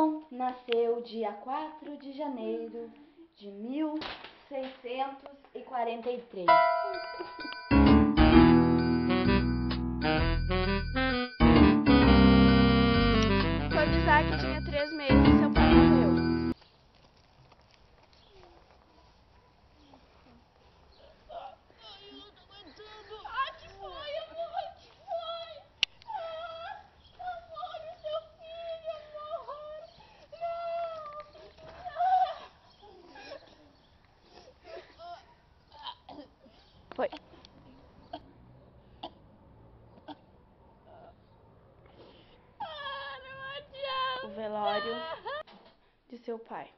Napoleão nasceu dia 4 de janeiro de 1643. Quando Isaac tinha 3 meses, seu pai morreu. Foi. O velório de seu pai.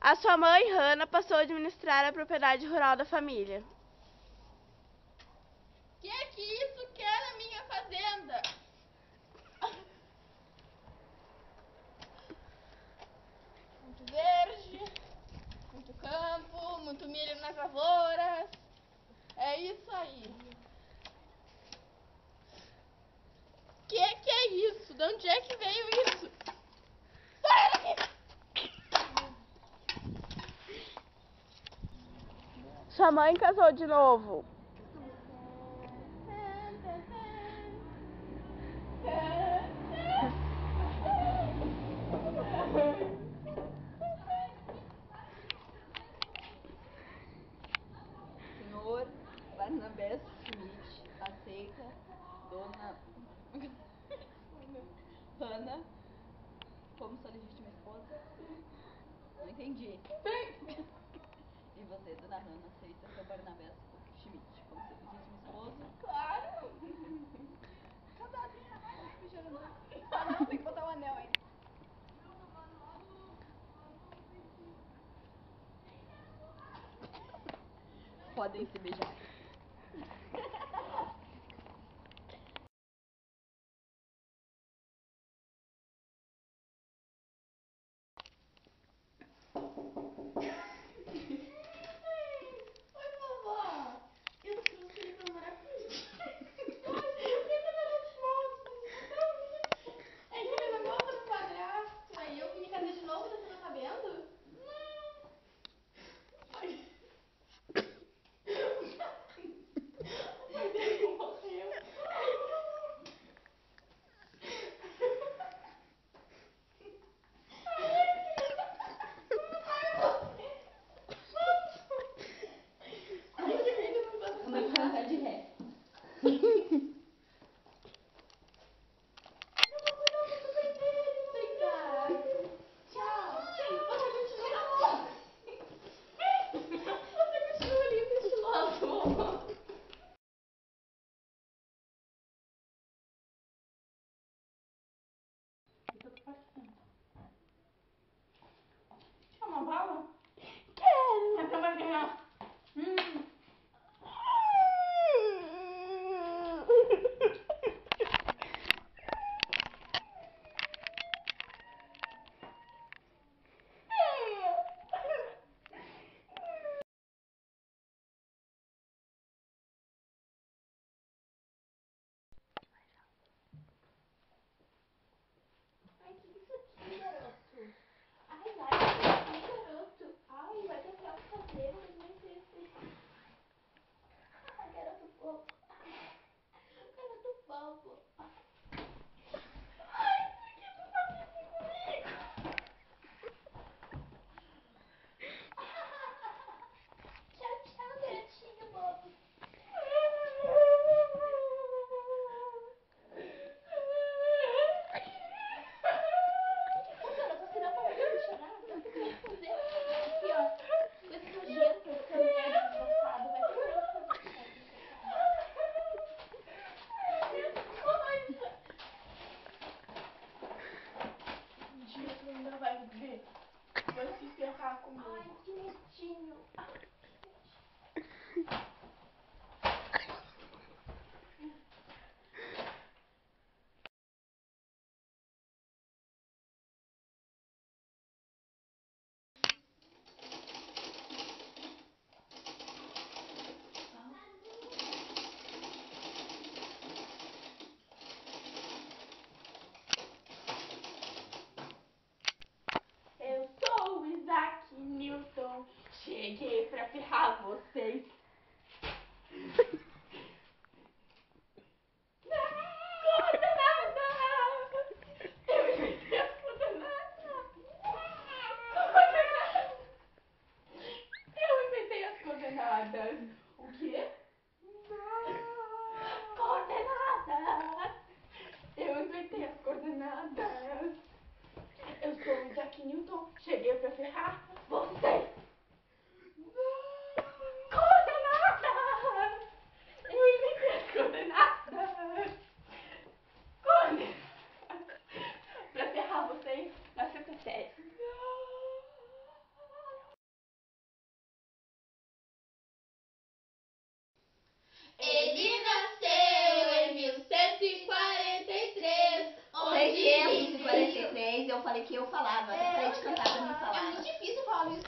A sua mãe, Hannah, passou a administrar a propriedade rural da família. Que isso quer na minha fazenda? Muito verde, muito campo, muito milho nas lavouras. É isso aí. Que é isso? De onde é que veio isso? Sai daqui! Sua mãe casou de novo. Senhor Barnabé Schmidt aceita Dona Hannah como sua legítima esposa? Não entendi. E você, Dona Hannah, aceita seu Barnabé Schmidt como seu legítimo esposo? Claro! Casado. Ah, não, tem que botar um anel aí. Podem se beijar. Oi, vovó! Eu trouxe ele pra morar comigo. Nossa, eu fiquei fazendo fotos. É que ele não gosta do padrasto. Aí eu me casei de novo, você não tá vendo? Não. Ai. O pai dele morreu. Cheguei pra ferrar vocês. O quê? Coordenadas! Eu inventei as coordenadas. Eu sou o Isaac Newton. Cheguei pra ferrar vocês. Coordenadas! Eu inventei as coordenadas. Coordenadas. Pra ferrar vocês na sexta série. Ele nasceu em 1143, onde 643, eu falei que eu falava, até pra gente cantar pra mim falar. É muito difícil falar isso.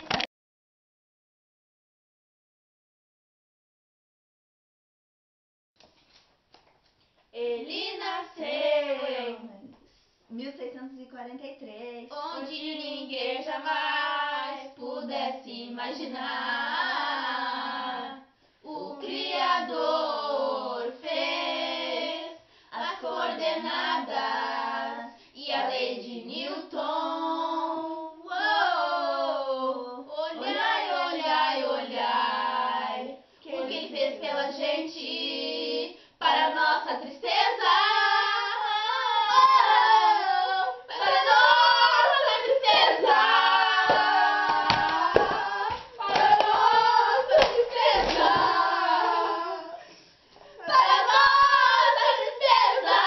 Ele nasceu em 1643, onde ninguém jamais pudesse imaginar. O Criador fez as coordenadas e a lei de Newton. Uou! Olhai, olhai, olhai, o que ele fez pela gente, para nossa tristeza. Para nossa tristeza. Para nossa tristeza. Para nossa tristeza.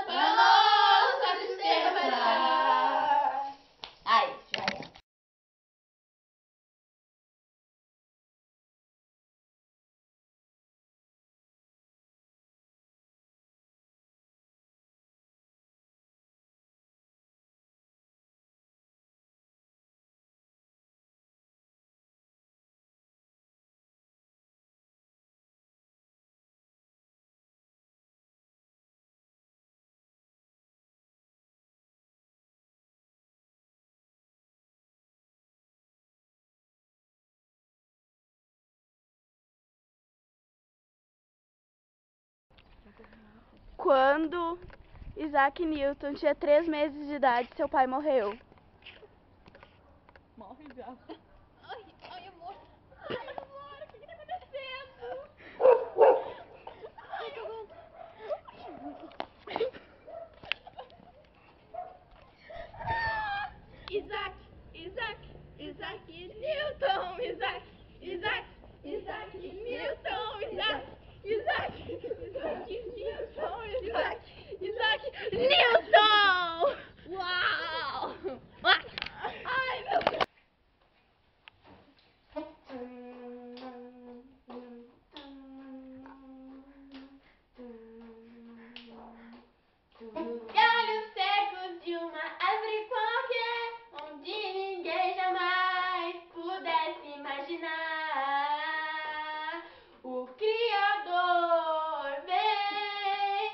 Para nossa tristeza. Ai, já é. Quando Isaac Newton tinha 3 meses de idade, seu pai morreu. Morre já. Ai, amor. Ai, amor, o que tá acontecendo? Ai, que aguento. Isaac Newton, Isaac Newton, Isaac Newton, Newton! Uau! Ai, meu Deus! Galhos secos de uma árvore qualquer, onde ninguém jamais pudesse imaginar. O Criador fez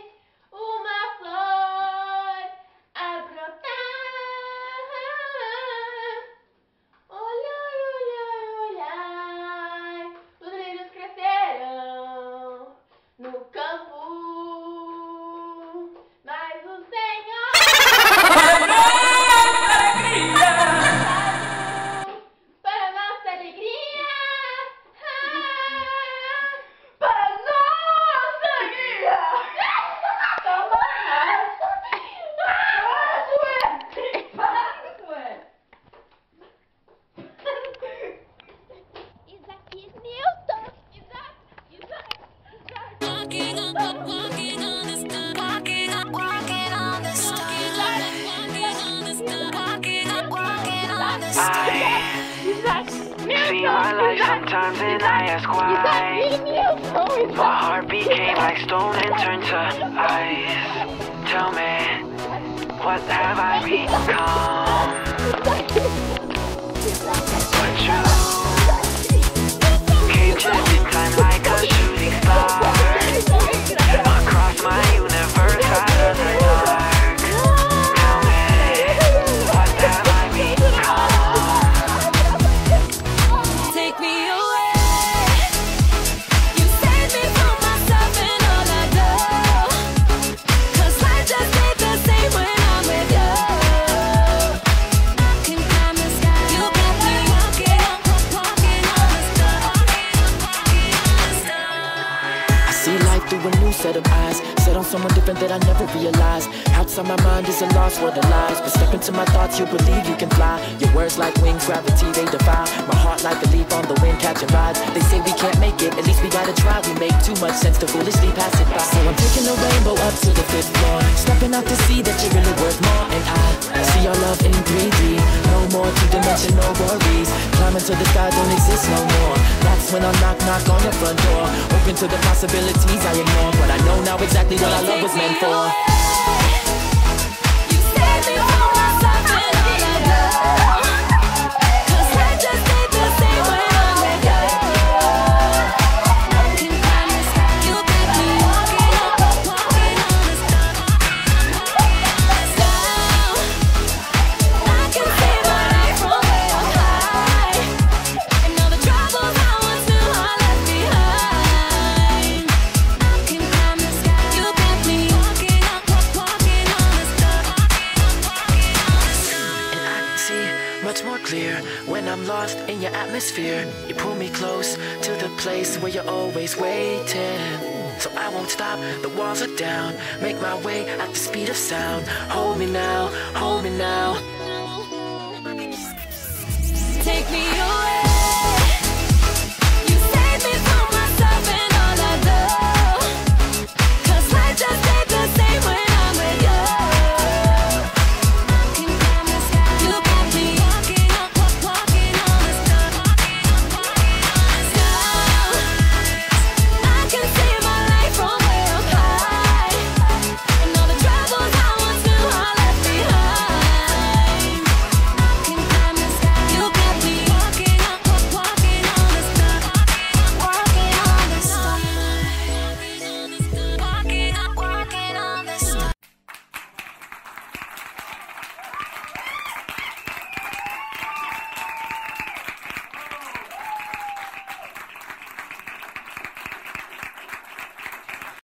uma flor a brotar. Olhai, olhai, olhai, os lírios crescerão no campo. Mas o Senhor para nossa alegria, para nossa alegria. Isaac Newton, Isaac. Walking on the sky. Walking on the sky. See my life sometimes and I ask why. My heart became like stone and turned to ice. Tell me, what have I become? But you came just in time like a shooting star. Across my universe out of the dark. Tell me, what have I become? that I never realized. Outside my mind is a lost world of lies, but step into my thoughts, you'll believe you can fly. Your words like wings, gravity, they defy. My heart like a leaf on the wind, catching rides. They say we can't make it, at least we gotta try. We make too much sense to foolishly pass it by. So I'm taking the rainbow up to the 5th floor, stepping out to see that you're really worth more. And I see our love in 3D, no more two-dimension, no worries. Climbing to the sky don't exist no more. That's when I'll knock on your front door, open to the possibilities I ignore. But I know now exactly what our love was meant for. You saved me from myself and all I know. 'Cause I just ain't the same when I'm with you. I can promise you got me walking on the stars. I can see my life from way up high, and all the troubles I once knew are left behind. I can promise you got me walking on the stars. And I can see much more clear when I'm lost in your atmosphere. You pull me close to the place where you're always waiting. So I won't stop, the walls are down. Make my way at the speed of sound. Hold me now, hold me now. Take me